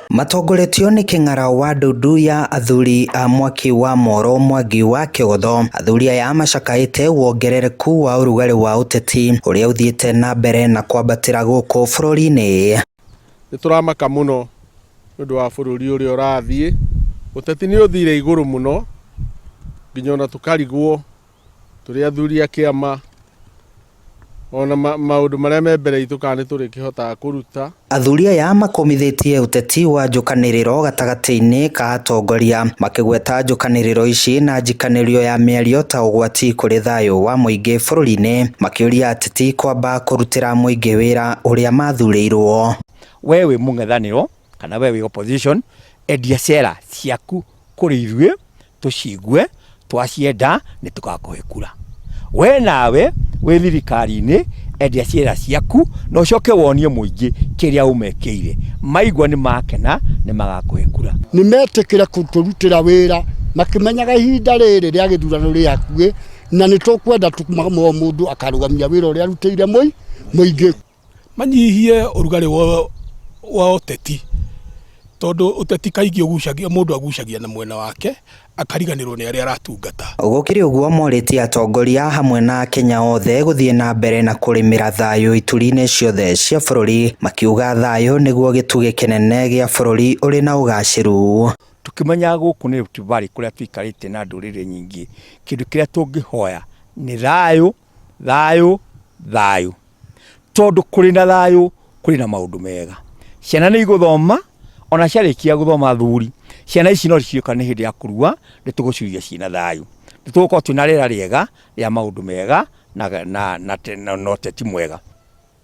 Matongoretio ni king'ara wa ndundu ya athuri a mwaki wa Moro Mwangi wa Kĩgotho. Athuri aya macakaĩte wongerereku wa ũrugarĩ wa ũteti ũrĩa ũthiĩte na mbere na kwambatĩra gũkũ bũrũri-inĩ. Nĩ tũramaka mũno nĩ ũndũ wa bũrũri ũrĩa ũrathiĩ. Ũteti nĩ ũthire igũrũ mũno nginya ona tũkarigwo tũrĩ athuri a kĩama ona maũndũ marĩa me mbere itũ kana nĩ tũrĩkĩhotaga kũruta. Athuri aya makomithitie ũteti wa njũkanĩrĩro gatagatĩ-inĩ ka atongoria, makĩgweta njũkanĩrĩro ici na njikanĩrio ya mĩario ta ũgwati kũrĩ thayũ wa mũingĩ bũrũri-inĩ, makĩũria ateti kwamba kũrutĩra mũingĩ wĩra ũrĩa mathurĩirwo. We wĩ mũng'ethanĩro kana we wĩ opposition, endia ciara ciaku kũrĩ ithuĩ tũcigue, twacienda nĩ tũgakũhe kura. We nawe wĩ thirikari-inĩ, endia ciara ciaku na ũcoke wonie mũingĩ kĩrĩa ũmekĩire. Maigua nĩ makena nĩ magakũhe kura. Nĩ metĩkĩra kũtũrutĩra wĩra makĩmenyaga ihinda rĩrĩ rĩa gĩthurano rĩ hakuhĩ, na nĩ tũkwenda mũndũ akarũgamia wĩra ũrĩa arutĩire mũingĩ. Manyihie ũrugarĩ wa ũteti, tondũ ũteti kaingĩ ũgucagia mũndũ agucagia na mwena wake akariganĩrwo nĩ arĩa aratungata. Gũkĩrĩ ũguo morĩtie atongoria hamwe na Kenya othe gũthiĩ na mbere na kũrĩmĩra thayũ ituri-inĩ ciothe cia bũrũri, makiuga thayũ nĩguo gĩtugĩ kĩnene gĩa bũrũri ũrĩ na ũgacĩru. Tukimenya gũkũ nĩ Rift Valley kũrĩa tũikarĩte na ndũrĩrĩ nyingĩ, kĩndũ kĩrĩa tũngĩhoya nĩ thayũ, thayũ, thayũ. Tondũ kũrĩ na thayũ kũrĩ na maũndũ mega. Ciana nĩ igũthoma, ona ciarĩkia gũthoma athuri, ciana ici no cioka nĩ hĩndĩ ya kũrua, nĩ tũgũciria ciina thayũ. Nĩ tũgũkorwo twĩna rĩera rĩega rĩa maũndũ mega na ũteti mwega.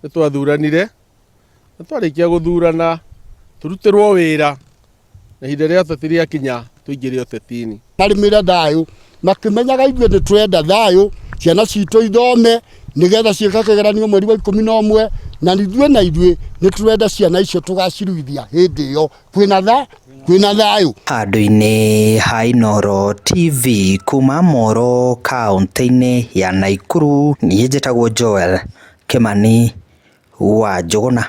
Nĩ twathuranire, na twarĩkia gũthurana tũrutĩrwo wĩra, na ihinda rĩa ũteti rĩakinya tũingĩre ũteti-inĩ. Marĩmĩre thayũ makĩmenyaga ithuĩ nĩ twenda thayũ, ciana citũ ithome nĩgetha ciĩka kĩgeranio mweri wa 11, na ithuĩ nĩ tũrenda ciana icio tũgaciruithia hĩndĩ ĩyo kwĩna thayũ. Handũ-inĩ ha Inooro TV kuma Moro kaũntĩ-inĩ ya Nakuru, niĩ njĩtagwo Joel Kimani wa Njũgũna.